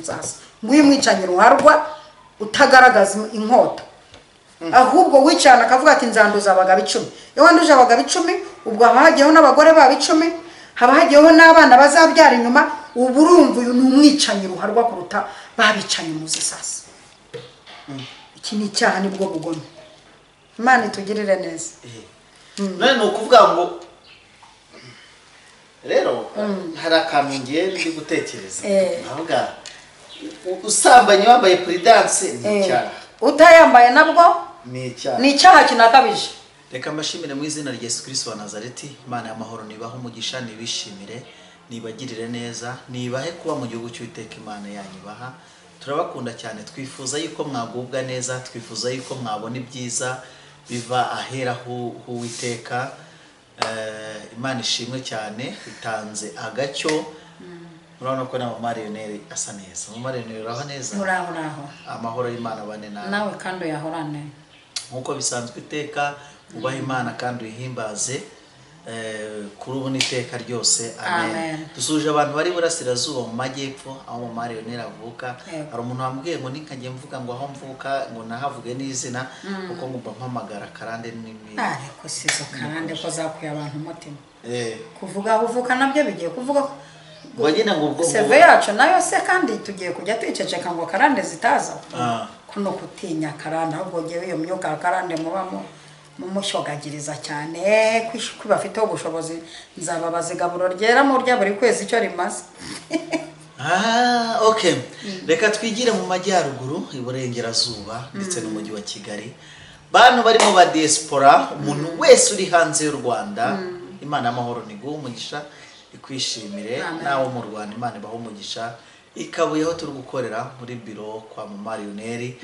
sasa nguyu mwicanye ruharwa utagaragaza inkota ahubwo wicana akavuga ati nzanduza abagabo 10 iyo wanduje abagabo 10 ubwo habagiyeho n'abagore ba 10 habagiyeho n'abana bazabyara inyuma uburumvu uyu numwicanye ruharwa kuruta babicanye muzi sasa iki ni cyaha nibwo bugome Imana itugirire neza none nukuvuga ngo rero hari akantu ngiye ndi gutekereza avuga usambanye wambaye prudence ni cyaha utayambaye nabwo ni cyaha kinakabije reka mbashimire mu izina rya Yesu Kristo wa Nazareti Imana y'amahoro nibaho umugisha nibishimire nibagirire neza nibahe kuba mu gihugu cy'Uwiteka Imana yanyibaha turabakunda cyane twifuza yuko mwagubwa neza twifuza yuko mwabona ibyiza biva ahera h'Uwiteka Imana ishimwe cyane itanze agacyo urabona ko na marioneri asa neza marioneri uraho neza muraho amahoro y'Imana bane nawe kandi yahorane nkuko bisanzwe iteka ubaha Imana kandi uyihimbaze kuri ubu n'iteka ryose amen dusuje abantu bari burasirazuba mu majyepfo aho mu marioneri avuka hari umuntu wambwiye ngo nikajye mvuga ngo aho mvuka ngo nahavuge n'izina kuko ngumva mpamagara karande n'imi ariko sizo karande ko zakuye abantu umutima kuvuga aho uvuka nabyo bigiye kuvuga wagenda ngo ubwo seve yacu nayo se kandi tugiye kujya twiceceka ngo karande zitaza kuno kutinya karande ahubwo ngewe iyo myuka karande mubamo mumushogagiriza cyane kwibafiteho ubushobozi nzababaza igaburo ryera mu rya buri kwezi icyo rimaze okay reka twigire mu majyaruguru iburengerazuba ndetse n'umujyi wa Kigali bantu barimo ba diaspora umuntu wese uri hanze y'u Rwanda Imana y'amahoro niguha umugisha ikwishimire nawo mu Rwanda Imana ibaho umugisha ikabuyeho turi gukorera muri biro kwa marioneri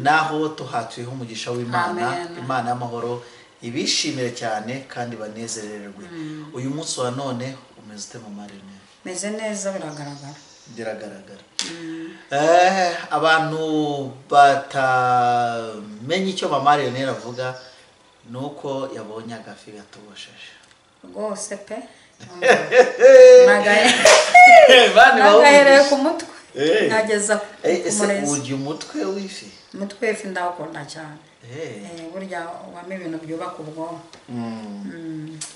naho tuhatuyeho umugisha w'Imana Imana y'amahoro ibishimire cyane kandi banezererwe uyu munsi wa none umeze ute mu marioneri meze neza biragaragara abantu batamenye icyo marioneri avuga nuko yabonye agafi gatobosheje rwose pe nagahereye ku mutwe nageza kumurezi urya umutwe w'ifi umutwe w'ifi ndawukunda cyane burya wame ibintu byubaka ubwonko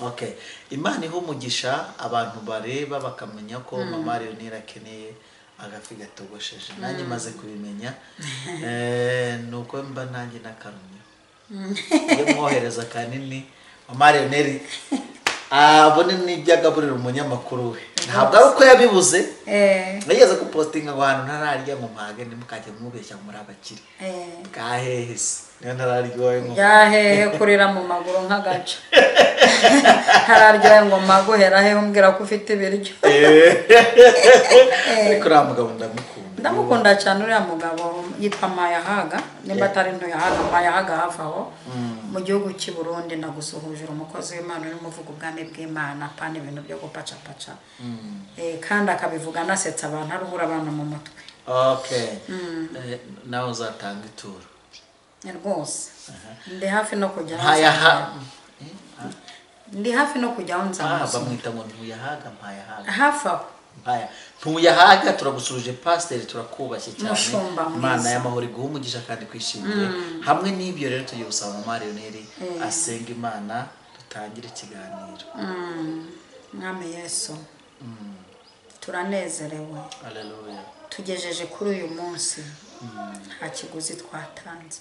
okay Imana iho umugisha abantu bareba bakamenya ko marioneri akeneye agafi gatogosheje nanjye maze kubimenya nuko mba nanjye nakarumye iyo mwohereza kanini marioneri abone n'ibyagaburira umunyamakuru we ntabwo ari uko yabibuze nageze ku postinga ngo ahantu ntararya mu mpage ndimukajye mwubeshya muri abakiri gahehe se niyo ntararyoye ngo yahehe kurira mu maguru nk'agaca hararyoye ngo maguhera he umbwira ko ufite ibiryo ariko uriya mugabo ndamukunda cyane uriya mugabo yitwa Mayahaga nimba atari ntuyahaga Mayahaga hafi aho mu gihugu cy'i Burundi nagusuhuje umukozi w'Imana uri muvuga ubwami bw'Imana pana ibintu byo gupacapaca kandi akabivuga nasetsa abantu aruhura abantu mu mutwe okay nawe uzatanga ituro rwose ndi hafi no kujya aho nzamuza bamwita ngo ntuyahaga Mpayahaga hafi aho ntuyahaga turagusuje pasiteri turakubashye cyane Imana y'amahoro iguha umugisha kandi kwishimire hamwe n'ibyo rero tugiye gusaba marioneri asenga Imana dutangire ikiganiro mwami Yesu turanezerewe haleluya tugejeje kuri uyu munsi nta kiguzi twatanze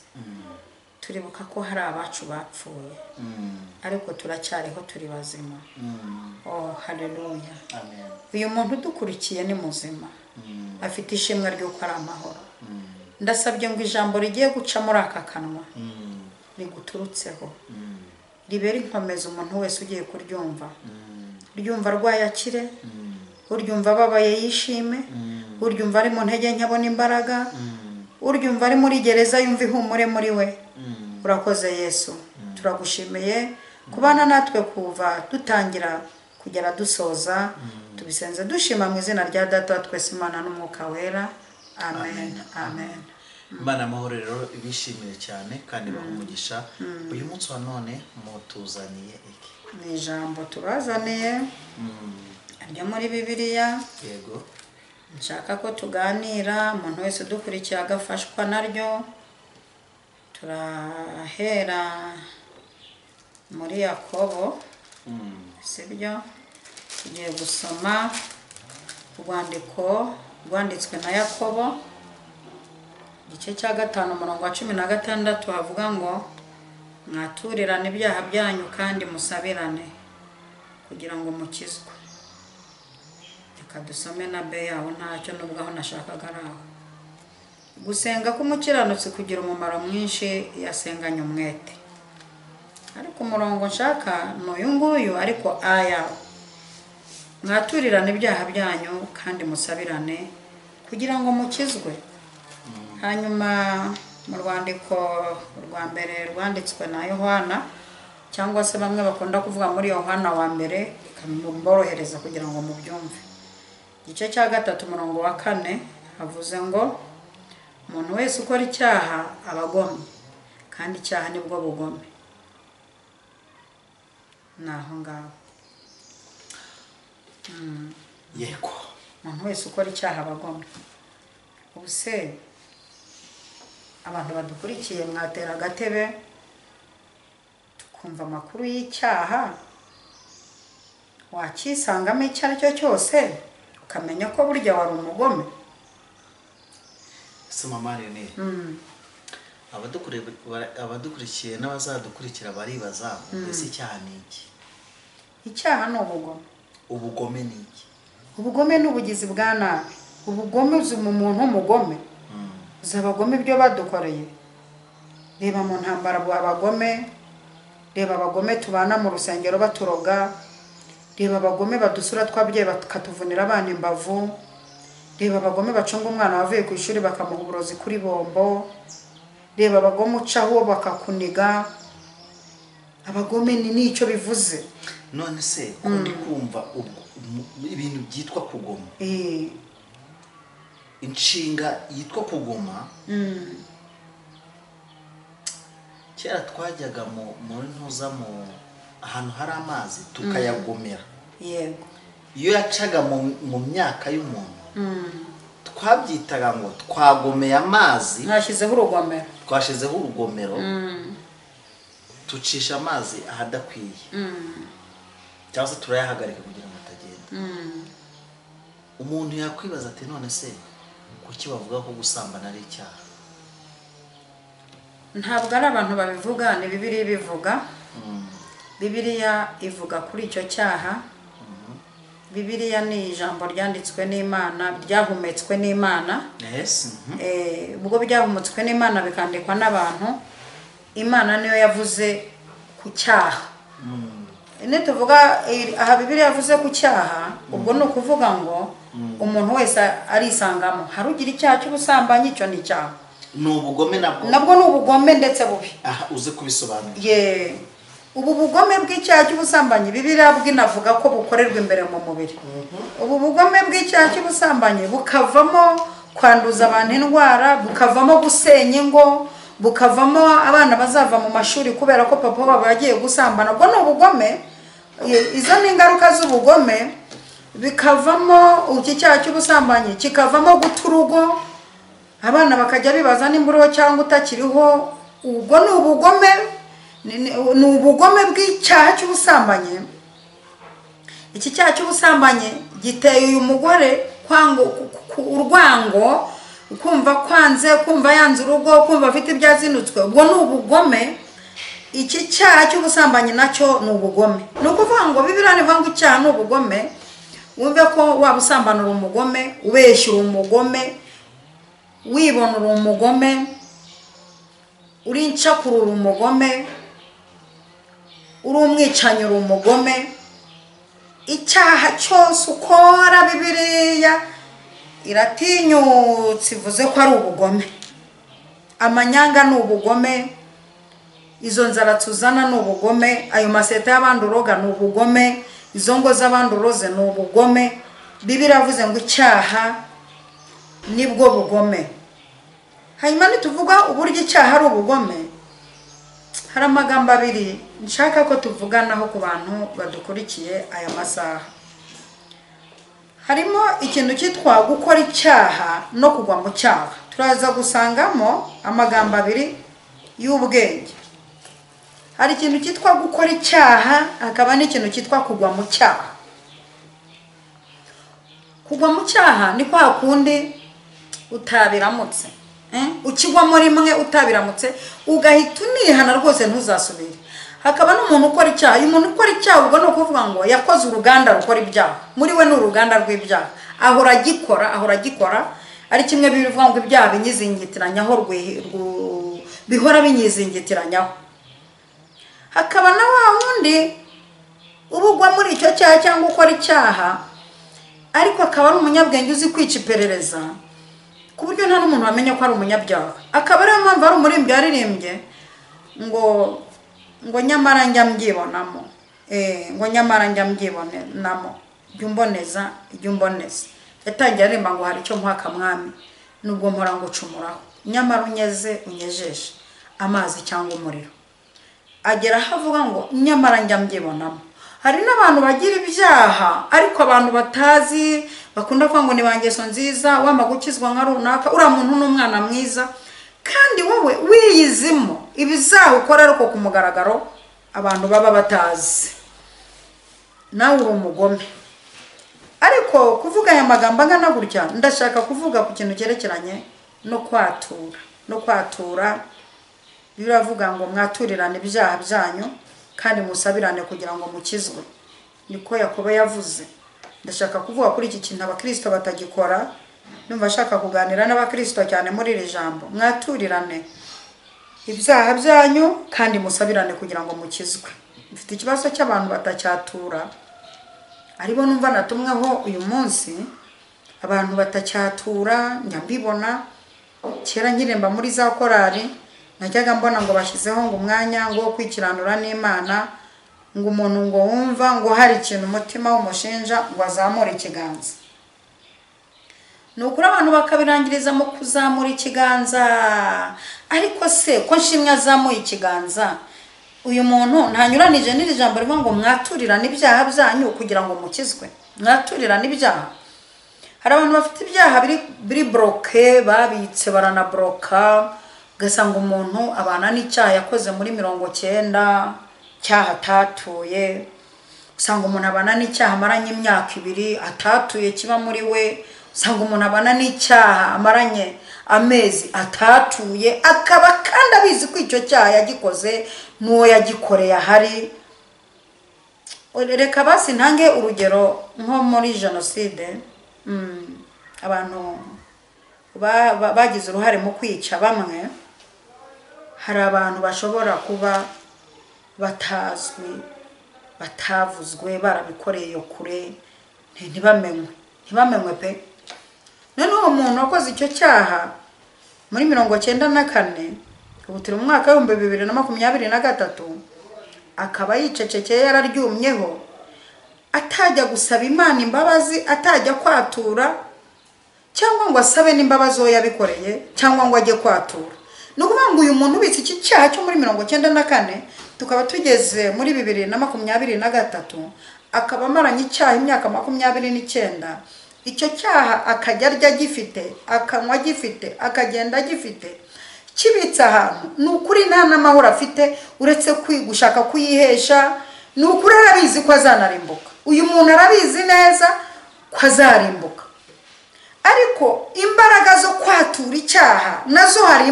turibuka ko hari abacu bapfuye ariko turacyariho turi bazima oh haleluya amen uyu muntu dukurikiye ni muzima afite ishimwe ry'uko ari amahoro ndasabye ngo ijambo rigiye guca muri aka kanwa riguturutseho ribera inkomeza umuntu wese ugiye kuryumva uryumva arwaye akire uryumva ababaye yishime uryumva ari mu ntege nke abona imbaraga uryumva ari muri gereza yumva ihumure muri we urakoze Yesu turagushimiye kubana natwe kuva dutangira kugera dusoza tubisenze dushima mu izina rya Data twese Imana n'Umwuka wera amen amen Imana amahoro rero ibishimire cyane kandi bahumugisha uyu munsi wa none mutuzaniye iki ni ijambo tubazaniye ryo muri Bibiliya yego nshaka ko tuganira umuntu wese udukurikiye agafashwa naryo. Turahera muri Yakobo, sibyo? Tugiye gusoma urwandiko rwanditswe na Yakobo, igice cya 5 umurongo wa 16 havuga ngo mwaturirane ibyaha byanyu kandi musabirane kugira ngo mukizwe. Reka dusome na be yaho ntacyo nubwo aho nashakaga araho. Gusenga k'umukiranutsi kugira umumaro mwinshi yasenganye umwete. Ariko umurongo nshaka n'uyu nguyu, ariko aya mwaturirane ibyaha byanyu kandi musabirane kugira ngo mukizwe. Hanyuma mu rwandiko rwa mbere rwanditswe na Yohana, cyangwa se bamwe bakunda kuvuga muri Yohana wa mbere, mborohereza kugira ngo mubyumve. Igice cya 3 umurongo wa 4 havuze ngo umuntu wese ukora icyaha abagomye, kandi icyaha nibwo bugome. Naho ngaho. Yego. Umuntu wese ukora icyaha abagomye. Ubuse abantu badukurikiye mwatera agatebe tukumva amakuru y'icyaha, wakisangamo icyo ari cyo cyose ukamenya ko burya wari umugome. Mama Leonine, abadukurikiye n'abazadukurikira baribaza ese icyaha ni iki? Icyaha ni ubugome. Ubugome ni iki? Ubugome ni ubugizi bwa nabi. Ubugome uzi mu muntu umugome. Zabagome ibyo badukoreye. Reba mu ntambara abagome, reba abagome tubana mu rusengero baturoga, reba abagome badusura twabye bakatuvunira abana imbavu, reba abagome bacunga umwana wavuye ku ishuri bakamuha uburozi kuri bombo, reba abagome ucaho bakakuniga. Abagome ni nicyo bivuze. None se ko ndi kumva ibintu byitwa kugoma, inshinga yitwa kugoma. Kera twajyaga muri ntuza mu ahantu hari amazi tukayagomera. Yego. Iyo yacaga mu myaka y'umuntu, twabyitaga ngo twagomeye amazi. Twashyizeho urugomero. Twashizeho urugomero. Tucisha amazi ahadakwiye. Cyangwa se turayahagarika kugira ngo atagenda. Umuntu yakwibaza ati none se kuki bavuga ko gusambana ari icyaha? Ntabwo ari abantu babivuga, ni Bibiliya bivuga. Bibiliya ivuga kuri icyo cyaha. Bibiliya ni ijambo ryanditswe n'Imana, ryahumetswe n'Imana. Yes. Ubwo byahumetswe n'Imana bikandikwa n'abantu, Imana niyo yavuze ku cyaha. Tuvuga aha Bibiliya yavuze ku cyaha, ubwo ni ukuvuga ngo umuntu wese arisangamo. Hari ugira icyaha cy'ubusambanyi, icyo ni icyaha. Ni ubugome nabwo ni ubugome ndetse bubi. Uze kubisobanura. Ubu bugome bw'icyaha cy'ubusambanyi Bibiliya bwinavuga ko bukorerwa imbere mu mubiri. Ubu bugome bw'icyaha cy'ubusambanyi bukavamo kwanduza abantu indwara, bukavamo gusenya ingo, bukavamo abana bazava mu mashuri kubera ko papa wabo yagiye gusambana. Ubwo ni ubugome. Izo ni ingaruka z'ubugome. Bikavamo iki cyaha cy'ubusambanyi kikavamo guta urugo, abana bakajya bibaza nimba uriho cyangwa utakiriho. Ubwo ni ubugome. Ni ubugome bw'icyaha cy'ubusambanyi. Iki cyaha cy'ubusambanyi giteye uyu mugore urwango, kumva kwanze, kumva yanze urugo, kumva afite ibyazinutswe. Ubwo ni ubugome. Iki cyaha cy'ubusambanyi nacyo ni ubugome. Ni ukuvuga ngo Bibiliya ivuga ngo icyaha ni ubugome. Wumve ko waba usambanura umugome, ubeshyura umugome, wibonura umugome, uri incakurura umugome, uri umwicanyi uri umugome. Icyaha cyose ukora Bibiliya iratinyutse ivuze ko ari ubugome. Amanyanga ni ubugome, izo nzara tuzana ni ubugome, ayo maseta y'abandi uroga ni ubugome, izo ngo z'abandi uroze ni ubugome. Bibiliya yavuze ngo icyaha nibwo bugome. Hanyuma nituvuga uburyo icyaha ari ubugome, hari amagambo abiri nshaka ko tuvuganaho ku bantu badukurikiye aya masaha. harimo ikintu cyitwa gukora icyaha no kugwa mu cyaha. Turaza gusangamo amagambo abiri y'ubwenge. Hari ikintu cyitwa gukora icyaha, hakaba n'ikintu cyitwa kugwa mu cyaha. Kugwa mu cyaha ni kwa kundi utabiramutse, ukigwa muri mwe utabiramutse ugahita unihana rwose ntuzasubire. Hakaba n'umuntu ukora icyaha. Uyu muntu ukora icyaha ubwo no kuvuga ngo yakoze uruganda rukora ibyaha. Muri we ni uruganda rw'ibyaha. Ahora agikora ari kimwe bivuga ngo ibyaha binyizingikiranyaho bihora binyizingikiranyaho. Hakaba na wa wundi ubugwa muri icyo cyaha cyangwa ukora icyaha ariko akaba ari umunyabwenge uzi kwica iperereza ku buryo nta n'umuntu wamenya ko ari umunyabyaha. Akaba ariyo mpamvu ari umuririmbyi yaririmbye ngo nyamara njya mbyibonamo, ngo nyamara njya mbyibonamo, jya umboneza. Yatangiye aririmba ngo hari icyo nkwaka mwami nubwo mpora ngucumuraho, nyamara unyeze unyejeshe amazi cyangwa umuriro. Agera aho avuga ngo nyamara njya mbyibonamo. Hari n'abantu bagira ibyaha ariko abantu batazi bakunda kuvuga ngo ni bangeso nziza, wama gukizwa nka runaka, uriya muntu n'umwana mwiza, kandi wowe wiyizimo ibizaho ukora ariko ku mugaragaro abantu baba batazi. Nawe uri umugome. Ariko kuvuga aya magambo angana gutya ndashaka kuvuga ku kintu cyerekeranye no kwatura. Biravuga ngo mwaturirane ibyaha byanyu kandi musabirane kugira ngo mukizwe. Niko Yakobo yavuze. Ndashaka kuvuga kuri iki kintu abakristo batagikora. Numva ashaka kuganira n'abakristo cyane muri iri jambo. Mwaturirane ibyaha byanyu kandi musabirane kugira ngo mukizwe. Mfite ikibazo cy'abantu batacyatura. Aribo numva natumweho uyu munsi. Abantu batacyatura nyambibona. Kera nkiremba muri za korari najyaga mbona ngo bashyizeho ngo umwanya ngo kwikiranura n'Imana, ngo umuntu ngo wumva ngo hari ikintu umutima w'umushinja ngo azamure ikiganza. Nukuri abantu bakabirangiriza mu kuzamura ikiganza. Ariko se ko nshimwe azamuye ikiganza, uyu muntu ntanyuranije n'iri jambo rivuga ngo mwaturirane ibyaha byanyu kugira ngo mukizwe. Mwaturirane ibyaha. Hari abantu bafite ibyaha biri bloke, babitse baranabroka. Ugasanga umuntu abana n'icyaha yakoze muri 90 cyaha atatuye. Usanga umuntu abana n'icyaha amaranye imyaka 2 atatuye kiba muri we. Usanga umuntu abana n'icyaha amaranye amezi atatuye, akaba kandi abizi ko icyo cyaha yagikoze n'uwo yagikoreye ahari. Reka basi ntange urugero nko muri jenoside. Abantu bagize uruhare mu kwica bamwe. Hari abantu bashobora kuba batazwi, batavuzwe, barabikoreye kure, ntibamenywe pe. None uwo muntu wakoze icyo cyaha muri 94, ubu turi mu mwaka wa 2023, akaba yicecekeye yararyumyeho, atajya gusaba Imana imbabazi, atajya kwatura cyangwa ngo asabe n'imbabazi zo yabikoreye cyangwa ngo ajye kwatura. Nukuvuga ngo uyu muntu ubitse iki cyaha cyo muri 94 tukaba tugeze muri 2023, akaba amaranye icyaha imyaka 29. Icyo cyaha akajya arya gifite, akanywa gifite, akagenda gifite, kibitse ahantu. Nukuri nta n'amahoro afite uretse gushaka kuyihesha. Nukuri arabizi ko azanarimbuka. Uyu muntu arabizi neza ko azarimbuka. Ariko imbaraga zo kwatura icyaha nazo hari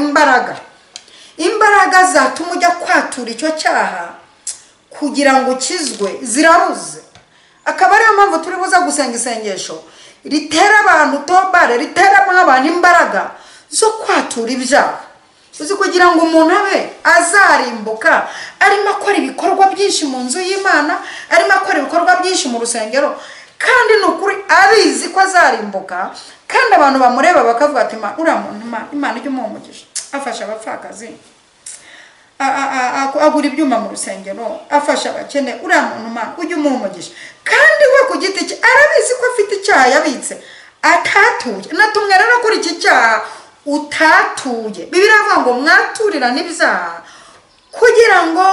imbaraga zatuma ujya kwatura icyo cyaha kugira ngo ukizwe zirabuze. Akaba ariyo mpamvu turi buza gusenga isengesho ritera abantu tobare, ritera abantu imbaraga zo kwatura ibyaha. Uzi kugira ngo umuntu abe azarimbuka arimo akora ibikorwa byinshi mu nzu y'Imana, arimo akora ibikorwa byinshi mu rusengero, kandi nukuri abizi ko azarimbuka, kandi abantu bamureba bakavuga ati Imana ijye umugisha, afasha abapfakazi, agura ibyuma mu rusengero, afasha abakene, uriya muntu Imana ujye umugisha. Kandi we ku giti cye arabizi ko afite icyaha yabitse atatuye. Natumwe rero kuri iki cyaha utatuye. Bibiliya ivuga ngo mwaturirane ibyaha kugira ngo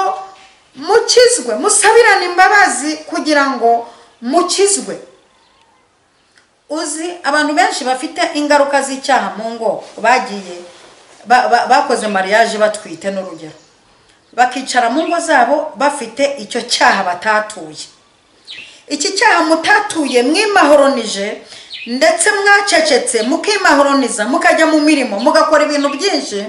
mukizwe, musabirane imbabazi kugira ngo mukizwe. uzi abantu benshi bafite ingaruka z'icyaha mu ngo bagiye bakoze mariage batwite n'urugero bakicara mu ngo zabo bafite icyo cyaha batatuye. Iki cyaha mutatuye mwimahoronije ndetse mwacecetse mukimahoroniza mukajya mu mirimo mugakora ibintu byinshi,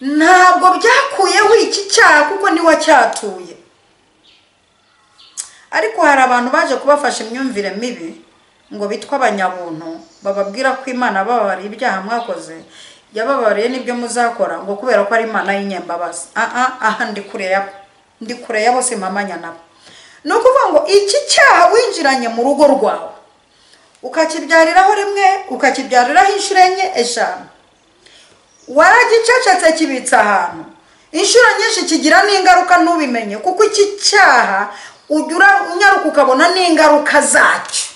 ntabwo byakuyeho iki cyaha kuko ni wacyatuye. Ariko hari abantu baje kubafasha imyumvire mibi ngo bitwa abanyabuntu, bababwira ko Imana bababariye ibyaha mwakoze, yababariye n'ibyo muzakora ngo kubera ko ari Imana y'inyembabazi. Aha ndi kure yabo simpamanya nabo. Ni ukuvuga ngo iki cyaha winjiranye mu rugo rwawe ukakibyariraho rimwe ukakibyariraho inshuro enye eshanu, waragicecetse kibitsa ahantu inshuro nyinshi kigira n'ingaruka ntubimenye, kuko iki cyaha unyaruka ukabona n'ingaruka zacyo.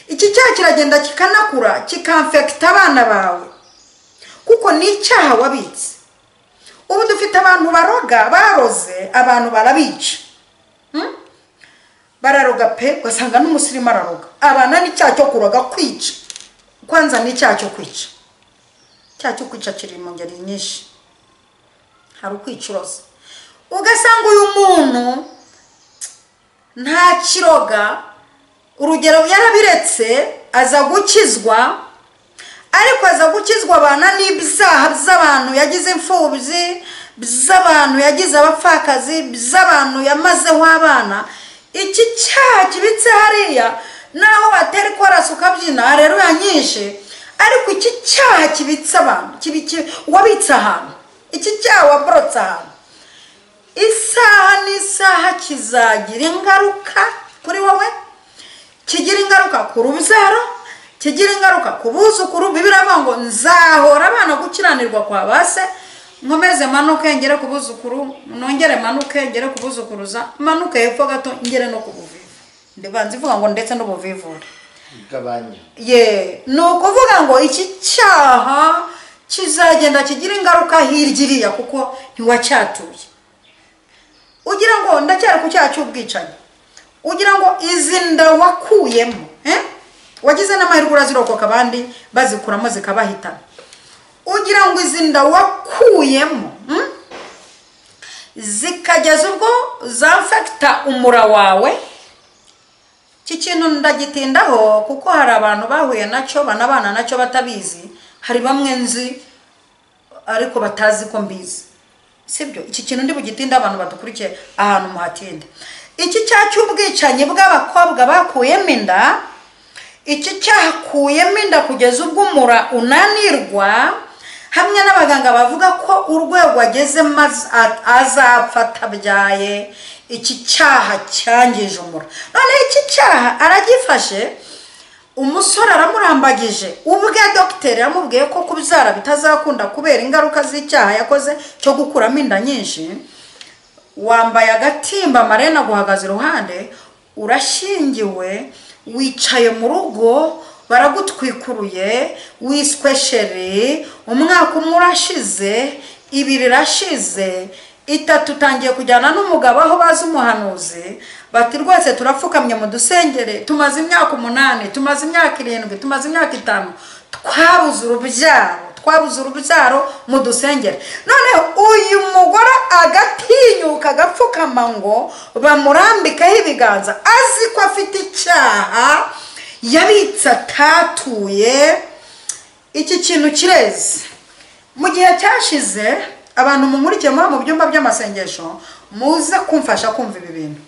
Iki cyaha kiragenda kikanakura kikamfekita abana bawe kuko ni icyaha wabitse. Ubu dufite abantu baroga baroze abantu barabica, bararoga pe ugasanga n'umusirimu araroga abana. N'icyaha cyo kuroga kwica kwanza n'icyaha cyo kwica. Icyaha cyo kwica kiri mu ngeri nyinshi, hari ukwica uroza ugasanga uyu muntu nta kiroga, urugero yarabiretse aza gukizwa, ariko aza gukizwa abana n'ibyaha by'abantu yagize imfubyi, by'abantu yagize abapfakazi, by'abantu yamazeho abana. Iki cyaha kibitse hariya naho batera korasi ukabyina hareruya nyinshi, ariko iki cyaha kibitse abantu wabitse ahantu, iki cyaha waborotse ahantu, isaha n'isaha kizagira ingaruka kuri wowe, kigira ingaruka ku rubyaro, kigira ingaruka ku buzukuru. Bibiliya ivuga ngo nzahora abana gukiranirwa kwa base, nkomeze manuke ngere ku buzukuru, nongere manuke ngere ku buzukuruza, manuke hepfo gato ngere no ku buvivu. Ndibanze ivuga ngo ndetse no buvivure gabanya ni ukuvuga ngo iki cyaha kizagenda kigira ingaruka hirya iriya kuko ntiwacyatuye. Ugira ngo ndacyari ku cyaha cy'ubwicanyi, ugira ngo izi nda wakuyemo wagize n'amahirwe urazirokoka abandi bazikuramo zikabahitana. Ugira ngo izi nda wakuyemo zikageza ubwo zamfekita umura wawe. Iki kintu ndagitindaho kuko hari abantu bahuye nacyo banabana nacyo batabizi, hari bamwe nzi ariko batazi ko mbizi, sibyo? Iki kintu ndi bugitinda abantu badukurikiye ahantu muhatinde. Iki cyaha cy'ubwicanyi bw'abakobwa bakuyemo inda, iki cyakuyemo inda kugeza ubwo umura unanirwa, hamwe n'abaganga bavuga ko urwego ageze azapfa atabyaye. Iki cyaha cyangije umura. None iki cyaha aragifashe, umusore aramurambagije, ubwe dogiteri yamubwiye ko kubyara bitazakunda kubera ingaruka z'icyaha yakoze cyo gukuramo inda nyinshi. Wambaye agatimba marena guhagaze iruhande, urashingiwe, wicaye mu rugo, baragutwikuruye, wisweshere, umwaka umwe urashize, ibiri irashize, itatu utangiye kujyana n'umugabo aho bazi umuhanuzi bati rwose turapfukamye mu dusengere, tumaze imyaka 8, tumaze imyaka 7, tumaze imyaka 5, twabuze urubyaro mu dusengere. None uyu mugore agatinyuka agapfukama ngo bamurambikeho ibiganza, azi ko afite icyaha yabitse atatuye. Iki kintu kireze. Mu gihe cyashize abantu mumurikiye mu byumba by'amasengesho muze kumfasha kumva ibi bintu.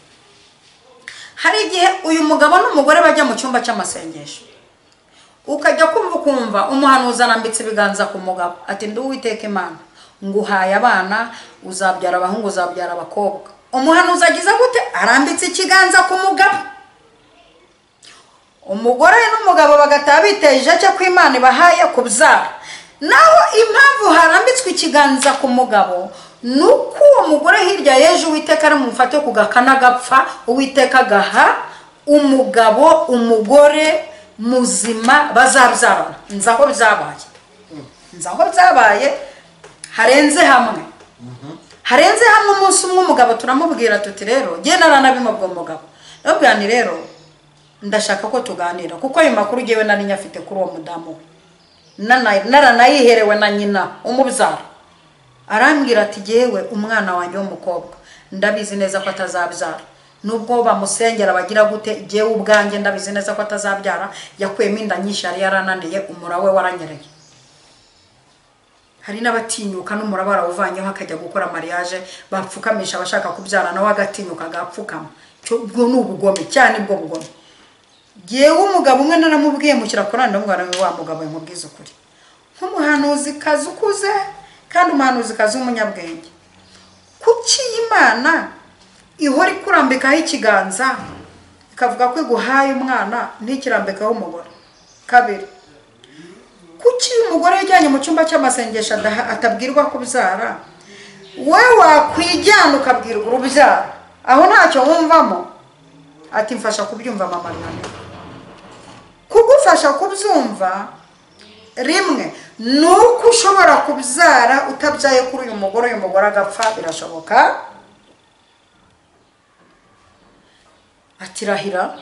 Hari igihe uyu mugabo n'umugore bajya mu cyumba cy'amasengesho, ukajya kumva umuhanuzi arambitse ibiganza ku mugabo ati ndi Uwiteka Imana, nguhaye abana, uzabyara abahungu uzabyara abakobwa. Umuhanuzi agize gute? Arambitse ikiganza ku mugabo. Umugore n'umugabo bagataha biteje cyo ko Imana ibahaye kubyara. Naho impamvu harambitswe ikiganza ku mugabo nuko uwo mugore hirya yeje Uwiteka ari mufate kugakana gapfa, Uwiteka gaha umugabo umugore muzima bazabyarana. Nzaho byabaye harenze hamwe. Harenze hamwe umunsi umwe umugabo turamubwira tuti rero genda naranabimubwo umugabo. Nabwani rero ndashaka ko tuganira kuko ayo makuru ngewe nari nyafite kuri uwo mudamu naranayiherewe na nyina umubyara. Arambwira ati yewe umwana wanjye w'umukobwa ndabizi neza ko atazabyara, nubwo bamusengera bagira gute, jewe ubwanjye ndabizi neza ko atazabyara, yakuyemo inda nyinshi yari yarananiye, umura we waranyereye. Hari n'abatinyuka n'umura barawuvanyeho akajya gukora mariage, bapfukamisha abashaka kubyara nawe agatinyuka agapfukama. Cyo bwo n'ubugome cyane, bwo bugome. Jewe umugabo umwe naramubwiye mu kirakorana ndamubwira ngo wa mugabo yamubwiza ukuri, nk'umuhanuzi kazi ukuze kandi umuhanuzi kazi w'umunyabwenge, kuki Imana ihora ikurambikaho ikiganza ikavuga ko iguhaye umwana ntikirambikaho umugore? Kabiri, kuki umugore yajyanye mu cyumba cy'amasengesho atabwirwa kubyara, we wakwijyana ukabwirwa urubyara, aho ntacyo wumvamo? Ati mfasha kubyumva mama nane. Kugufasha kubyumva rimwe nuko ushobora kubyara utabyaye kuri uyu mugore agapfa, birashoboka. Atirahira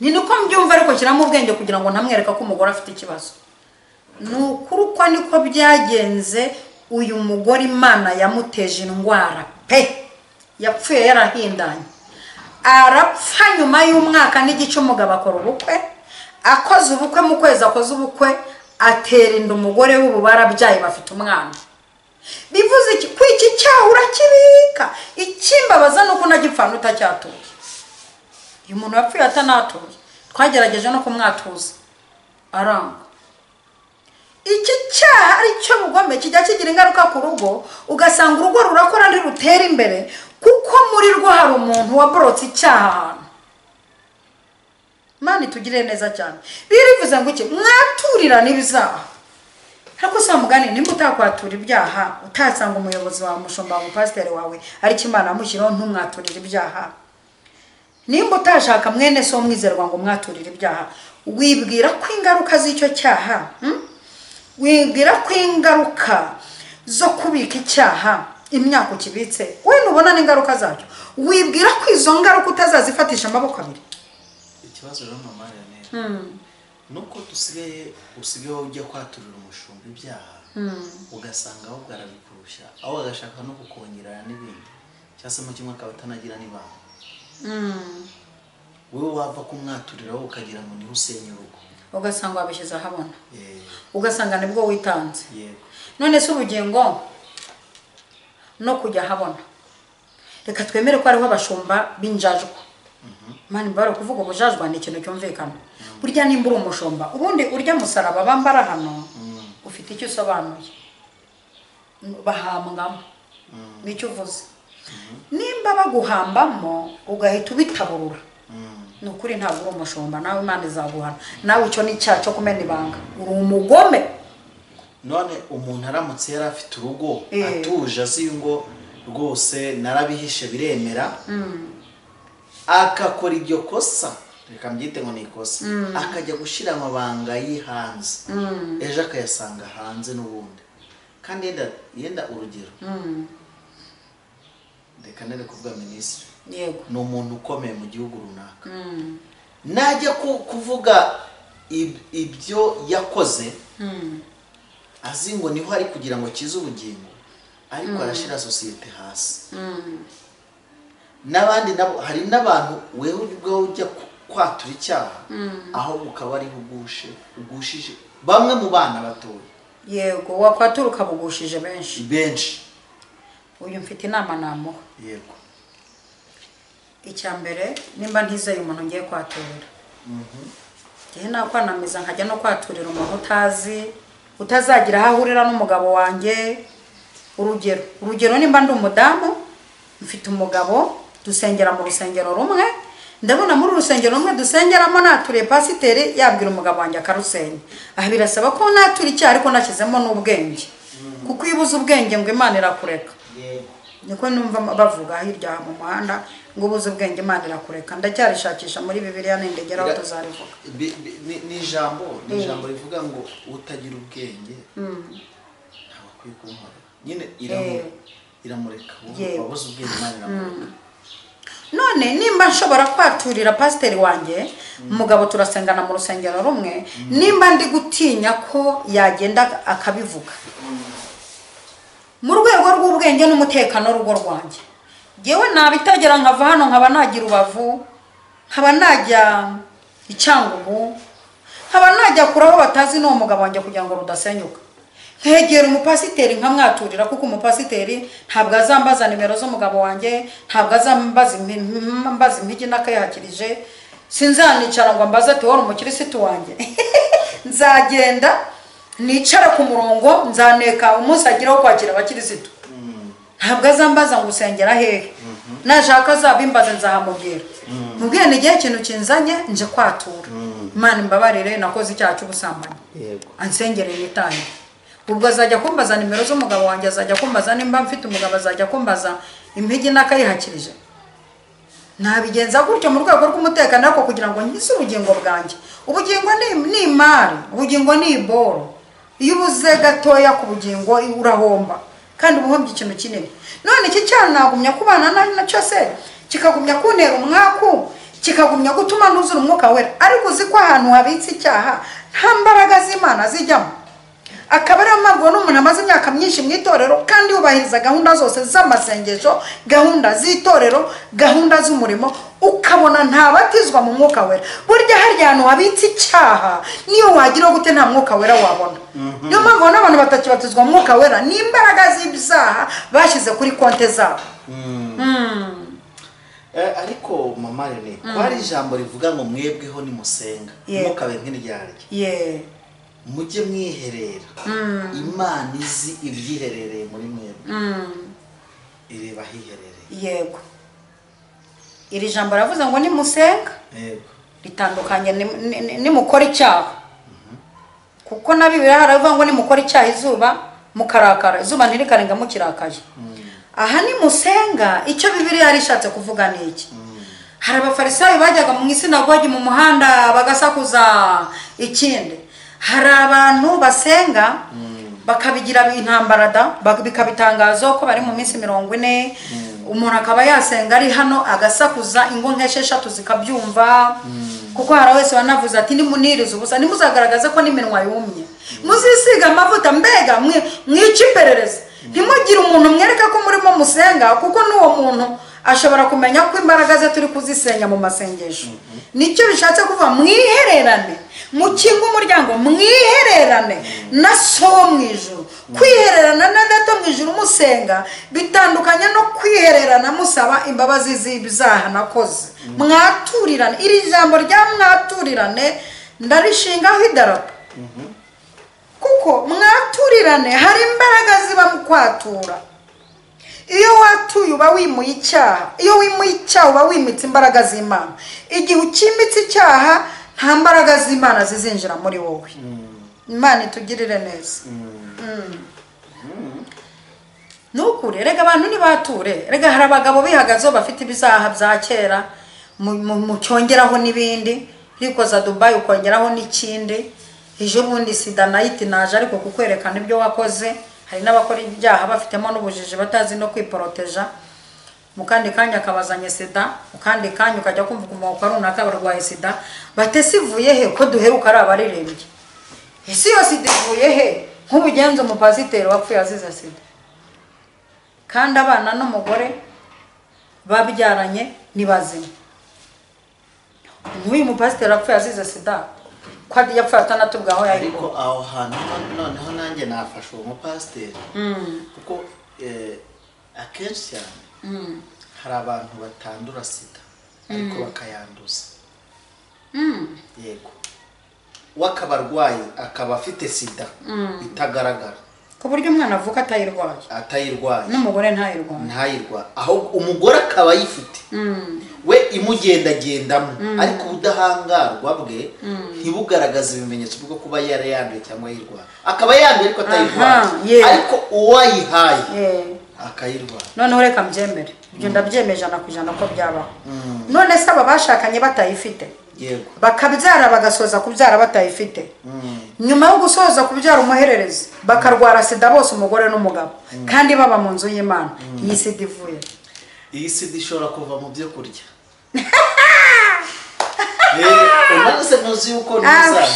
ni nuko mbyumva, ariko kiramo ubwenge kugira ngo ntamwereka ko umugore afite ikibazo. Nukuri uko niko byagenze. Uyu mugore Imana yamuteje indwara pe, yapfuye yarahindanye, arapfa nyuma y'umwaka n'igice. Umugabo akora ubukwe, akoze ubukwe, mu kwezi akoze ubukwe atera inda umugore w'ubu barabyaye bafite umwana. Bivuze iki? Kwiki cyaha urakibika. Ikimbabaza nuko nagipfana utacyatuye. Uyu muntu yapfuye atanatuye, twagerageje no kumwatuza aranga. Iki cyaha ari cyo bugome kijya kigira ingaruka ku rugo, ugasanga urugo rurakora ari rutera imbere kuko muri rwo hari umuntu waborotse icyaha ahantu. Mani tugire neza cyane. Birivuze ngo iki? Mwaturira n'ibizaha. Ariko se mugani nimba utakwatura ibyaha, utasanga umuyobozi wawe, umushumba wawe, pasiteri wawe ari Imana amushyiraho ntumwaturira ibyaha. Nimba utashaka mwene so mwizerwa ngo mwaturira ibyaha, wibwira ko ingaruka z'icyo cyaha, wibwira ko ingaruka zo kubika icyaha imyaka ukibitse we nubona n'ingaruka zacyo, wibwira ko izo ngaruka utazazifatisha amaboko abiri. Ikibazo rero mama Yanera, nuko usigaye ujya kwaturira umushumba ibyaha, ugasanga aho bwarabikurusha, aho agashaka no kukongerana n'ibindi, cyangwa se mu kimwe akaba atanagira n'ibanga. Wowe wava kumwaturira wowe ukagira ngo ni usenye urugo, ugasanga wabishyize ahabona, ugasanga nibwo witanze. Yego. None se ubugingo no kujya ahabona, reka twemere ko ariho abashumba b'injajwa. Mani bari kuvuga ubujajwa ni ikintu cyumvikana. Burya nimba uri umushumba, ubundi urya musaraba bambara hano, ufite icyo usobanuye, bahambwamo nicyo uvuze. Nimba baguhambamo ugahita ubitaburura, nukuri ntabwo uri umushumba, nawe Imana izaguhana. Nawe icyo ni icyaha cyo kumena ibanga, uri umugome. None umuntu aramutse yari afite urugo atuje, azi ngo rwose narabihishe biremera, akakora iryo kosa, reka mbyite ngo ni ikosa, akajya gushyira amabanga yihanze, ejo akayasanga hanze n'ubundi, kandi yenda urugero, reka nere kuvuga minisitiri, yego, ni umuntu ukomeye mu gihugu runaka, najya kuvuga ibyo yakoze, azi ngo niho ari kugira ngo kize ubugingo, ariko arashyira sosiyete hasi. N'abandi nabo, hari n'abantu wewe ubwo ujya kwatura icyaha, aho ukaba ari ugushije bamwe mu bana batoya. Yego, wakwatura ukabugushije benshi. Uyu mfite inama namuha. Yego. Icyambere, nimba ntizeye umuntu ngiye kwaturira, gihe nakwanamiza nkajya no kwaturira umuntu utazagira aho ahurira n'umugabo wanjye. Urugero nimba ndi umudamu, mfite umugabo, dusengera mu rusengero rumwe, ndabona muri urusengero rumwe dusengeramo naturiye pasiteri yabwira umugabo wanjye akarusenya. Aha birasaba ko natura icyaha ariko nashyizemo n'ubwenge, kuko iyo ubuze ubwenge ngo Imana irakureka. Niko numva bavuga hirya mu muhanda ngo ubuze ubwenge Imana irakureka. Ndacyarishakisha muri Bibiliya nindegeraho tuzarivuga. Ni ijambo rivuga ngo utagira ubwenge ntabwo akwiye kunkora. Nyine iramureka, wabuze ubwenge Imana iramureka. none nimba nshobora kwaturira pasiteri wanjye umugabo turasengana mu rusengero rumwe nimba ndi gutinya ko yagenda akabivuga mu rwego rw'ubwenge n'umutekano w'urugo rwanjye ngewe nabitagera nkava hano nkaba nagira Rubavu nkaba najya Icyangugu nkaba najya kuraho batazi n'uwo mugabo wanjye kugira ngo rudasenyuka nkegera umupasiteri nkamwaturira kuko umupasiteri ntabwo azambaza nimero z'umugabo wanjye ntabwo azambaza impigi n'akayihakirije sinzanicara ngo ambaze ati wari umukirisitu wanjye nzagenda nicara ku murongo nzaneka umunsi agiraho kwakira abakirisitu ntabwo azambaza ngo usengera hehe nashaka azabimbaza nzahamubwira mubwiye ni igihe ikintu kinzanye nje kwatura Imana imbabarire nakoze icyaha cy'ubusambanyi ansengere nitaye ubwo azajya kumbaza nimero z'umugabo wanjye azajya kumbaza nimba mfite umugabo azajya kumbaza impigi n'akayihakirije nabigenza gutyo mu rwego rw'umutekano ariko kugira ngo nkize ubugingo bwanjye ubugingo ni imari ubugingo ni iboro iyo ubuze gatoya ku bugingo urahomba kandi ubuhombye ikintu kinini none iki cyane nagumya kubana nacyo se kikagumya kuntera umwaku kikagumya gutuma nuzura umwuka wera ariko uzi ko ahantu habitse icyaha nta mbaraga z'Imana zijyamo akaba ariyo mpamvu n'umuntu amaze imyaka myinshi mu itorero kandi yubahiriza gahunda zose z'amasengesho gahunda z'itorero gahunda z'umurimo ukabona ntabatizwa mu mwuka wera burya hari ahantu habitse icyaha niyo wagira gute nta mwuka wera wabona niyo mpamvu n'abantu batakibatizwa mu mwuka wera ni imbaraga z'ibyaha bashyize kuri konte zabo ariko mama Rene ko hari ijambo rivuga ngo mwebweho nimusenga mukabe nk'iryarya mujye mwiherera Imana izi ibyiherereye muri mwebwe ireba hiherereye yego iri jambo ravuze ngo nimusenga ritandukanye nimukora icyaha kuko na Bibiliya haravuga ngo nimukora icyaha izuba mukarakara izuba ntirikarenga mukirakaje aha nimusenga icyo Bibiliya yari ishatse kuvuga ni iki hari abafarisayo bajyaga mu isinagogi mu muhanda bagasakuza ikindi hari abantu basenga bakabigira intambara bikabitangazo ko bari mu minsi 40 umuntu akaba yasenga ari hano agasakuza ingo nk'esheshatu zikabyumva kuko hari wese wanavuze ati nimuniriza ubusa nimuzagaragaze ko n'iminwa yumye muzisiga amavuta mbega mwikiperereza ntimugire umuntu mwereka ko murimo musenga kuko n'uwo muntu ashobora kumenya ko imbaraga ze turi kuzisenya mu masengesho nicyo bishatse kuvuga mwihererane mukinga umuryango mwihererane na so mu ijuru kwihererana na dato mu ijuru musenga bitandukanye no kwihererana musaba imbabazi z'ibyaha nakoze mwaturirane iri jambo rya mwaturirane ndarishingaho idarapo kuko mwaturirane hari imbaraga ziba mu kwatura iyo watuye uba wimuye icyaha iyo wimuye icyaha uba wimitse imbaraga z'Imana igihe ukimitse icyaha nta mbaraga z'Imana zizinjira muri wowe Imana itugirire neza nukuri rega abantu nibature rega hari abagabo bihagazeho bafite ibizaha bya kera mu cyongeraho n'ibindi rikoza Dubai ukongeraho n'ikindi ejo bundi sida nayiti naje ariko kukwerekana ibyo wakoze hari n'abakora ibyaha bafitemo n'ubujiji batazi no kwiporoteja mukandi kanya akabazanye sida mukandi kanya ukajya kumva umuko runaka barwaye sida batese ivuye he ko duheruka ari abaririmbye isi yose ivuye he nk'ubugenzo umupasiteri wapfuye azize sida kandi abana n'umugore babyaranye ni bazima nk'uyu mupasiteri wapfuye azize sida kwadi yapfuye atanatubwaho yayiko ariko aho hantu noneho nanjye nafashe uwo mupasiteri kuko akenshi cyane hari abantu batandura sida ariko bakayanduza yego wakabarwaye akaba afite sida itagaragara ku buryo umwana avuka atayirwaye n'umugore ntayirwaye aho umugore akaba yifite we imugendagendamo ariko ubudahangarwa bwe ntibugaragaza ibimenyetso bwo kuba yarayanduye cyangwa yirwaye akaba yanduye ariko atayirwaye ariko uwayihaye akayirwaye noneho reka mbyemere ibyo ndabyemeje 100% ko byabaho none se aba bashakanye batayifite yego bakabyara bagasoza kubyara batayifite nyuma yo gusoza kubyara umuhererezi bakarwara sida bose umugore n'umugabo kandi baba mu nzu y'Imana iyi sida ivuye iyi sida ishobora kuva mu byo kurya. Umaze muzi yuko n'uzana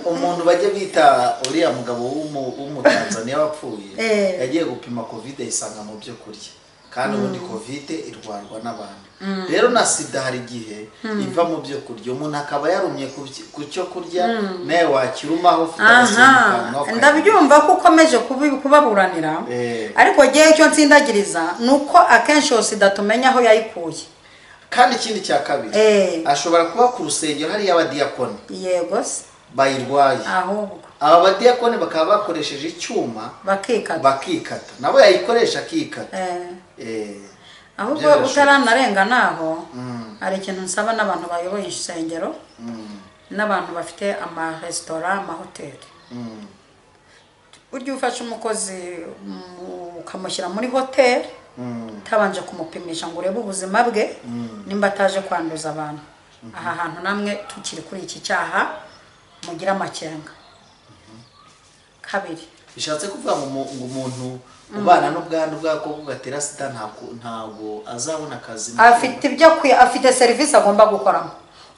umuntu bajya bita uriya mugabo w'umutanzania wapfuye yagiye gupima covid isanga mu byo kurya kandi ubundi covid irwarwa n'abantu. Rero na sida hari igihe iva mu byo kurya, umuntu akaba yarumye ku cyo kurya nawe wakirumaho ufite agasimbuka. Ndabyumva ko ukomeje kubaburanira, ariko gihe cyo nsindagiriza nuko akenshi yo sida tumenya aho yayikuye. Kandi ikindi cya kabiri ashobora kuba ku rusengero hari y'abadiyakoni. Yego se bayirwaye, ahubwo aba badiyakoni bakaba bakoresheje icyuma bakikata nabo yayikoresha akikata. Ahubwo utaranarenga naho hari ikintu nsaba n'abantu bayoboye insengero n'abantu bafite amaresitora, amahoteli. Burya ufashe umukozi ukamushyira muri hoteli utabanje kumupimisha ngo urebe ubuzima bwe nimba ataje kwanduza abantu, aha hantu namwe tukiri kuri iki cyaha mugira amakenga. Kabiri bishatse kuvuga ngo umuntu ubana n'ubwandu bwako gatera sida ntabwo azabona akazi, afite serivisi agomba gukoramo.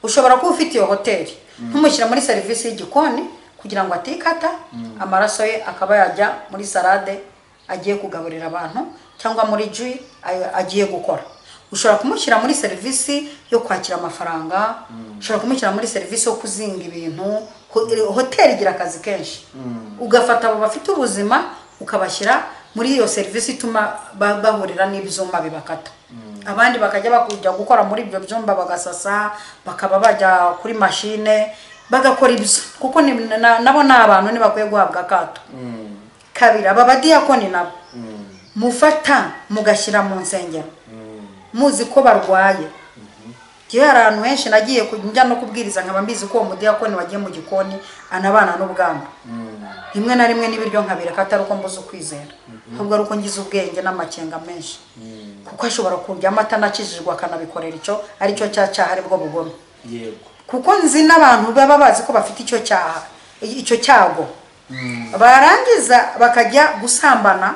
Ushobora kuba ufite iyo hoteli ntumushyira muri serivisi y'igikoni kugira ngo atikata amaraso ye akaba yajya muri salade agiye kugaburira abantu cyangwa muri jus agiye gukora. Ushobora kumushyira muri serivisi yo kwakira amafaranga, ushobora kumushyira muri serivisi yo kuzinga ibintu. Hoteli igira akazi kenshi, ugafata abo bafite ubuzima ukabashyira muri iyo serivisi ituma bahurira n'ibyuma bibakata. Abandi bakajya bakujya gukora muri ibyo byumba bagasasa, bakaba bajya kuri machine bagakora ibyo kuko nabo n'abantu ntibakwiye guhabwa akato. Kabiri aba badiyakoni nabo mufata mugashyira mu nsengero muzi ko barwaye. Gihe ahantu henshi nagiye kujya no kubwiriza nkaba mbizi ko umudiyakoni wagiye mu gikoni anabana n'ubwandu. Rimwe na rimwe n'ibiryo nkabireka atari uko mbuze ukwizera, ahubwo ari uko ngize ubwenge n'amakenga menshi, kuko ashobora kurya amata nakijijwe akanabikorera icyo ari cyo cyaha aribwo bugome. Kuko nzi n'abantu baba bazi ko bafite icyo cyago barangiza bakajya gusambana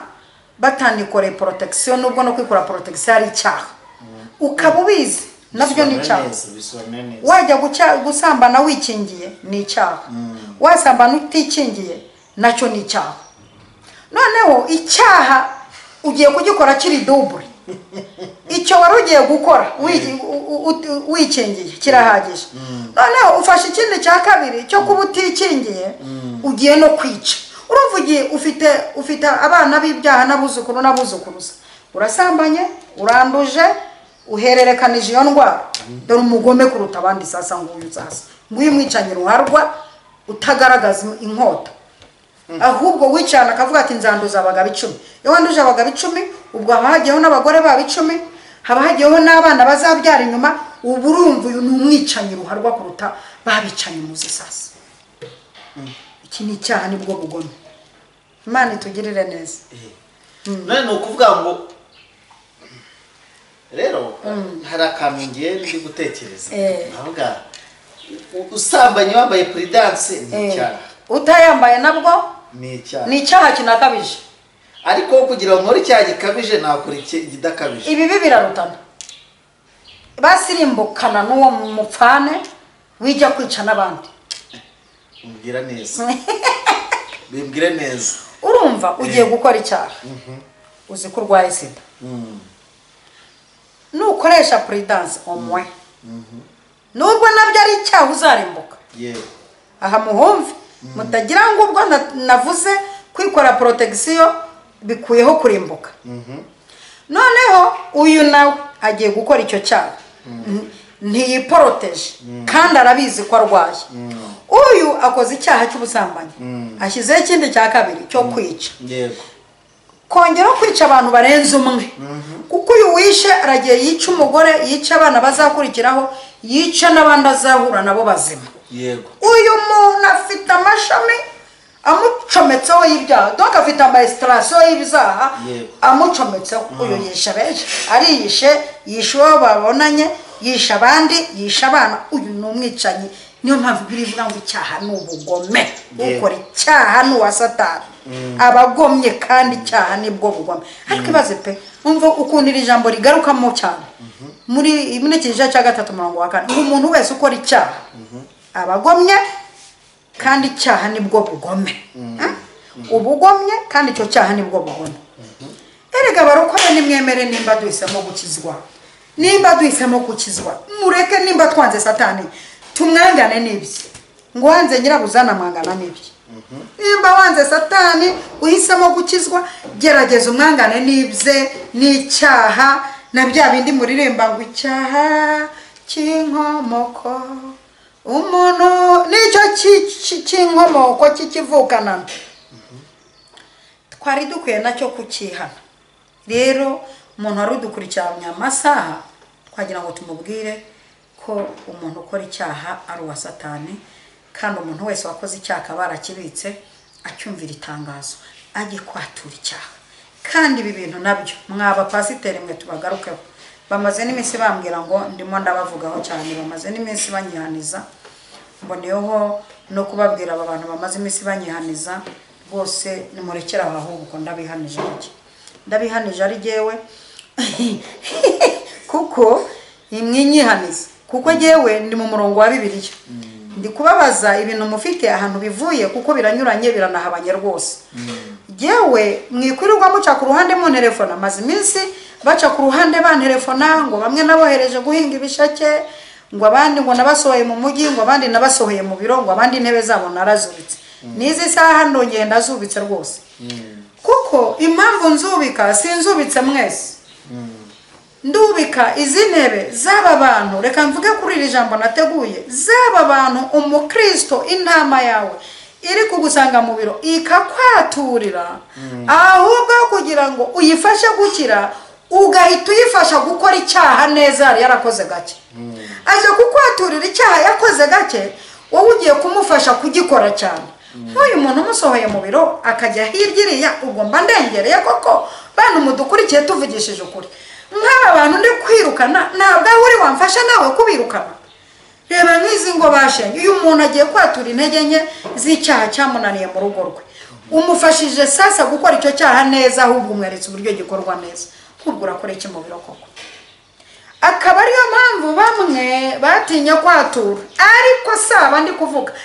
batanikoreye protection, nubwo no kwikora protection ari icyaha ukaba ubizi nabyo ni icyaha. Wajya gusambana wikingiye ni icyaha, wasambana utikingiye nacyo ni icyaha. Noneho icyaha ugiye kugikora kiri double. Icyo wari ugiye gukora wikingiye kirahagije, noneho ufashe ikindi cya kabiri cyo kuba utikingiye ugiye no kwica. Urumva ugiye ufite abana b'ibyaha n'abuzukuruza, urasambanye, uranduje, uhererekanije iyo ndwara. Dore umugome kuruta abandi sasa nguyu sasa nguyu mwicanye ruharwa utagaragaza inkota, ahubwo wicana akavuga ati nzanduza abagabo 10. Iyo wanduje abagabo 10 ubwo habagiyeho n'abagore babo 10, habagiyeho n'abana bazabyara inyuma. Ubu urumva uyu n'umwicanye ruharwa kuruta babicanye muzi sasa. Iki ni icyaha nibwo bugome. Imana itugirire neza. None ukuvuga ngo rero hari akantu ngiye ndi gutekereza, avuga usambanye wambaye prudence ni icyaha, utayambaye nabwo ni icyaha kinakabije. Ariko kugira ngo icyaha gikabije nakora igidakabije, ibi birarutana. Basirimbukana n'uwo mupfane wijya kwica n'abandi. Umbwira neza bimbwire neza. Urumva ugiye gukora icyaha uzi ko urwaye sida, nukoresha prudence omwe nubwo nabyo ari icyaha uzarimbuka. Aha muhumve mutagira ngo ubwo navuze kwikora protection bikuyeho kurimbuka. Noneho uyu nawe agiye gukora icyo cyaha ntiyiporoteje kandi arabizi ko arwaye. Uyu akoze icyaha cy'ubusambanyi, ashyizeho ikindi cya kabiri cyo kwica. Kongera kwica abantu barenze umwe, kuko uyu wishe aragiye yica umugore, yica abana bazakurikiraho, yica n'abandi azahura nabo bazima. Uyu muntu afite amashami amucometseho y'ibyaha, donc afite amaestration y'ibyaha amucometseho. Uyu yisha benshi, ariyishe, yishe uwo babonanye, yisha abandi, yisha abana. Uyu ni umwicanyi. Niyo mpamvu birivuga ngo icyaha ni ubugome, ukora icyaha ni uwa Satani. abagomye kandi icyaha nibwo bugome. Ariko ibaze pe umva ukuntu iri jambo rigarukamo cyane muri Kiliziya cya 3:4 ngo umuntu wese ukora icyaha abagomye kandi icyaha nibwo bugome. Ubugomye kandi icyo cyaha nibwo bugome. Erega barokore nimwemere nimba duhisemo gukizwa. Nimba duhisemo gukizwa mureke nimba twanze Satani tumwangane n'ibyo. Ngo wanze nyirabuzana mwangana n'ibyo. Nimba wanze Satani uhisemo gukizwa gerageza umwangane n'ibye n'icyaha na bya bindi muririmba ngo icyaha cy'inkomoko umuntu nicyo cy'inkomoko kikivukana. Twari dukwiye nacyo kukihana. Rero umuntu wari udukurikiranye amasaha twagira ngo tumubwire ko umuntu ukora icyaha ari uwa Satani kandi umuntu wese wakoze icyaha barakibitse acyumvira itangazo ajye kwatura icyaha. Kandi ibi bintu nabyo mwaba pasiteri mwe tubagarukeho bamaze n'iminsi bambwira ngo ndimo ndabavugaho cyane, bamaze n'iminsi banyihaniza. Mboneyeho no kubabwira aba bantu bamaze iminsi banyihaniza bose nimurekera ahubwo ndabihanije iki ndabihanije ari jewe kuko imwinyihaniza kuko jewe ndi mu murongo wa Bibiliya ndi kubabaza ibintu mufite ahantu bivuye kuko biranyuranye biranahabanye rwose. Jewe mwikwirirwa muca ku ruhande mu telefone maze iminsi baca ku ruhande bantelefona ngo bamwe nabohereje guhinga ibishake ngo abandi ngo nabasohoye mu mujyi ngo abandi nabasohoye mu biro ngo abandi intebe zabo narazubitse. Nizi saha ndongeye ndazubitse rwose kuko impamvu nzubika sinzubitse mwese ndubika izi ntebe z'aba bantu. Reka mvuge kuri iri jambo nateguye z'aba bantu umukristo intama yawe iri kugusanga mu biro ikakwaturira ahubwo kugira ngo uyifashe gukira ugahita uyifasha gukora icyaha neza yarakoze gake. Aje kukwaturira icyaha yakoze gake wowe ugiye kumufasha kugikora cyane. Uyu muntu umusohoye mu biro akajya hirya ugomba ndengereye koko bantu mudukurikiye tuvugishije ukuri. Nk'aba bantu ndi kwirukana ntabwo uri wamfasha nawe kubirukana. Reba nk'izi ngo bashenye uyu muntu agiye kwatura intege nke z'icyaha cyamunaniye mu rugo rwe. Umufashije sasa gukora icyo cyaha neza ahubwo umweretse uburyo gikorwa neza. Ubwo urakora iki mu biro koko? Akaba ariyo mpamvu bamwe batinya kwatura. Ariko saba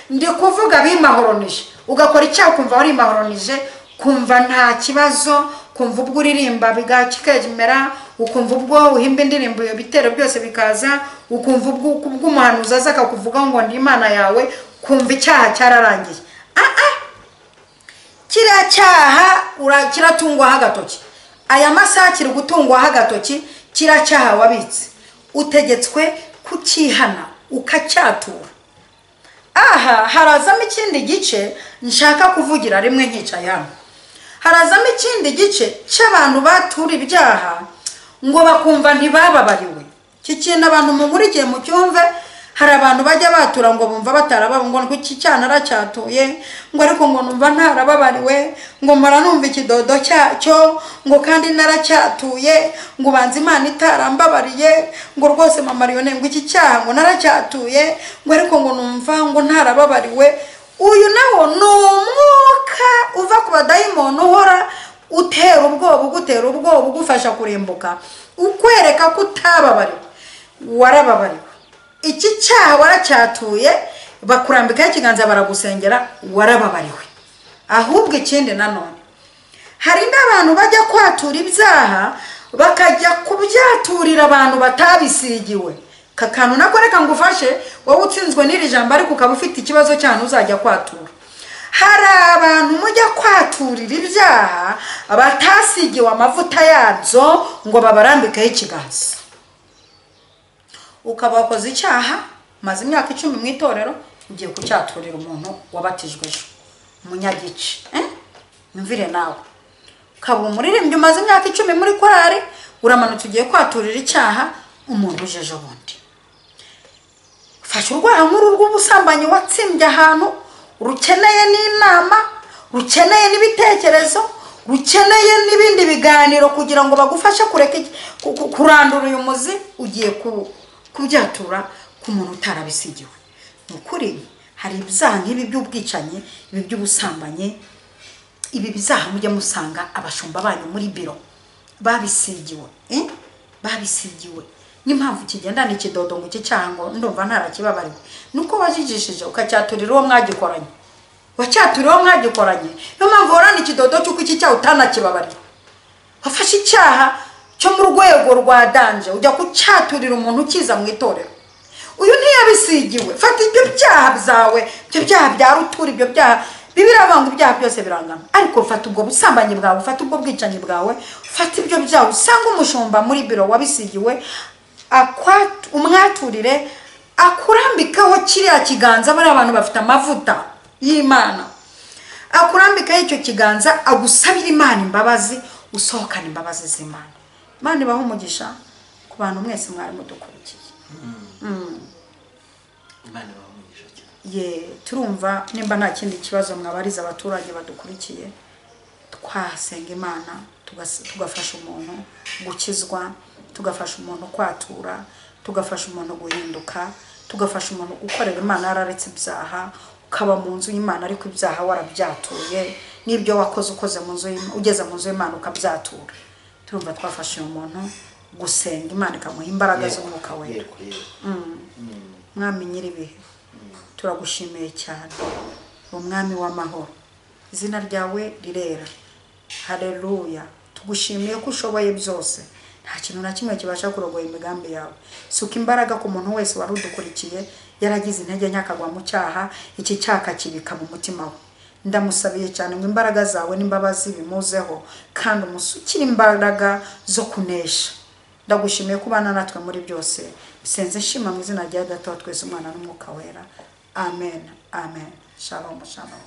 ndi kuvuga bimahoronishe. Ugakora icyaha kumva wari mahoronije kumva nta kibazo, kumva ubwo uririmba bigakikemera, ukumva ubwo uhimba indirimbo iyo bitero byose bikaza, ukumva ubwo umuhanuzi aza akakuvuga ngo ndi Imana yawe, kumva icyaha cyararangiye. Kiriya cyaha kiratungwaho agatoki. Aya masaha kiri gutungwaho agatoki, kiriya cyaha wabitse utegetswe kukihana ukacyatura. Aha harazamo ikindi gice nshaka kuvugira rimwe nkicaye hano. Harazamo ikindi gice cy'abantu batura ibyaha ngo bakumva ntibababariwe. Kikintu abantu mumurikiye mu cyumve, hari abantu bajya batura ngo bumva batarababa ngo iki cyana aracyatuye ngo ariko ngo numva ntarababariwe ngo mara numva ikidodo cyacyo ngo kandi naracyatuye ngo banze Imana itarambabariye ngo rwose mama Mariyone ngo iki cyaha ngo naracyatuye ngo ariko ngo numva ngo ntarababariwe. Uyu nawo ni umwuka uva ku badayimoni uhora utera ubwoba ugufasha kurimbuka, ukwereka ko utababariwe warababariwe. Iki cyaha waracyatuye bakurambikaho ikiganza baragusengera warababariwe. Ahubwo ikindi nanone hari n'abantu bajya kwatura ibyaha bakajya kubyaturira abantu batabisigiwe. Kakantu nako reka ngufashe wowe utsinzwe n'iri jambo ariko ukaba ufite ikibazo cyane uzajya kwatura. Hari abantu mujya kwaturira ibyaha batasigiwe amavuta yabyo ngo babarambikeho ikiganza. Ukaba wakoze icyaha maze imyaka 10 mu itorero ugiye kucyaturira umuntu wabatijwe ejo umunyagice. Mvire nawe ukaba umuririmbyi umaze imyaka 10 muri korari uramanutse ugiye kwaturira icyaha umuntu ujeje bundi. Fasha urwara nkuru rw'ubusambanyi watsimbye ahantu rukeneye n'inama, rukeneye n'ibitekerezo, rukeneye n'ibindi biganiro kugira ngo bagufashe kureka kurandura uyu muzi, ugiye kubyatura ku muntu utarabisigiwe. Nukuri hari ibyaha nk'ibi by'ubwicanyi, ibi by'ubusambanyi, ibi bizaha mujye musanga abashumba banyu muri biro babisigiwe babisigiwe n'impamvu kigendana ikidodo ngo iki cyango ndumva ntarakibabariwe nuko wajijishije ukacyaturira uwo mwagikoranye wacyaturira uwo mwagikoranye no mpamvu horana ikidodo cy'uko iki cyaha utanakibabariwe wafashe icyaha cyo mu rwego rwa danje ujya kucyaturira umuntu ukiza mu itorero uyu ntiyabisigiwe fata ibyo byaha byawe ibyo byaha bya rutura ibyo byaha bibirabanga ibyaha byose birangana ariko fata ubwo busambanyi bwawe fata ubwo bwicanyi bwawe fata ibyo byawe usanga umushumba muri biro wabisigiwe umwaturire akurambikaho kiriya kiganza bari abantu bafite amavuta y'Imana akurambikaho icyo kiganza agusabira Imana imbabazi usohokana imbabazi z'Imana Imana ibaho umugisha ku bantu mwese mwari mudukurikiye Imana ibaho umugisha cyane turumva nimba nta kindi kibazo mwabariza abaturage badukurikiye twasenga Imana tugafasha umuntu gukizwa tugafasha umuntu kwatura tugafasha umuntu guhinduka tugafasha umuntu gukorera Imana yararetse ibyaha ukaba mu nzu y'Imana ariko ibyaha warabyatuye n'ibyo wakoze ukoze mu nzu ugeze mu nzu y'Imana ukabyatura turumva twafashe umuntu gusenga Imana ikamuha imbaraga z'umwuka wera mwami nyiribihe turagushimiye cyane umwami w'amahoro izina ryawe rirera haleluya tugushimiye ko ushoboye byose nta kintu na kimwe kibasha kurogoya imigambi yawe suka imbaraga ku muntu wese wari udukurikiye yaragize intege nyakagwa mu cyaha iki cyaka kibika mu mutima we ndamusabiye cyane ngo imbaraga zawe n'imbabazi bimuzeho kandi umusukire imbaraga zo kunesha ndagushimiye kubana natwe muri byose bisenze nshima mu izina rya Data wa twese umwana n'umwuka wera amen amen shalom shalom